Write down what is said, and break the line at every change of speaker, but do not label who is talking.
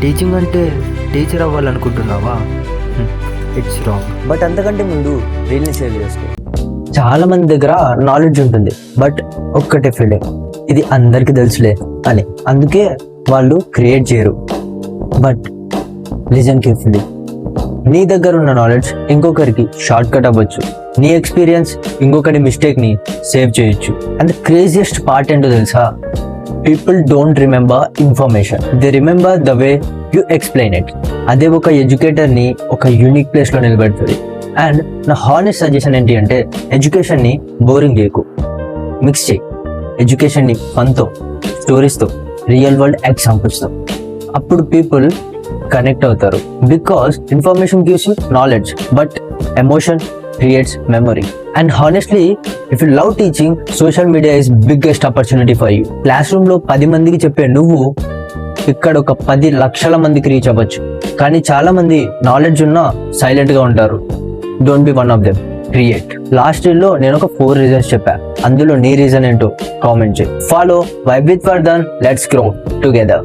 Teaching అంటే teacher అవ్వాలనుకుంటున్నావా? It's wrong.
But అంతకంటే ముందు రీల్ని సేవ్ చేసుకో. చాలా మంది దగ్గర నాలెడ్జ్ ఉంటుంది, బట్ ఒక్కటే ఫీలింగ్, ఇది అందరికీ తెలుసులే అని. అందుకే వాళ్ళు క్రియేట్ చేయరు. But listen carefully. నీ దగ్గర ఉన్న నాలెడ్జ్ ఇంకొకరికి షార్ట్ కట్ అవ్వచ్చు. నీ ఎక్స్పీరియన్స్ ఇంకొకరి మిస్టేక్ని సేవ్ చేయొచ్చు. అండ్ క్రేజియస్ట్ పార్ట్ ఏంటో తెలుసా? People don't remember information, they remember the way you explain it. అదే ఒక ఎడ్యుకేటర్ని ఒక యూనిక్ ప్లేస్లో నిలబెడుతుంది. అండ్ నా హానెస్ట్ సజెషన్ ఏంటి అంటే, ఎడ్యుకేషన్ని బోరింగ్ చేయకు, మిక్స్ చేయి. ఎడ్యుకేషన్ని ఫన్తో, స్టోరీస్తో, రియల్ వరల్డ్ ఎగ్జాంపుల్స్తో. అప్పుడు పీపుల్ కనెక్ట్ అవుతారు. Because information gives you knowledge, but emotion creates memory. And honestly, if you love teaching, social media is biggest opportunity for you. Class రూమ్లో 10 మందికి చెప్పే నువ్వు ఇక్కడ ఒక 10 లక్షల మందికి రీచ్ అవ్వచ్చు. కానీ చాలా మంది నాలెడ్జ్ ఉన్నా సైలెంట్గా ఉంటారు. Don't be one of them. Create. Last ఇయర్లో నేను ఒక 4 రీజన్స్ చెప్పా. అందులో నీ రీజన్ ఏంటో కామెంట్ చేయి. Follow vibe with Vardhan. Let's grow together.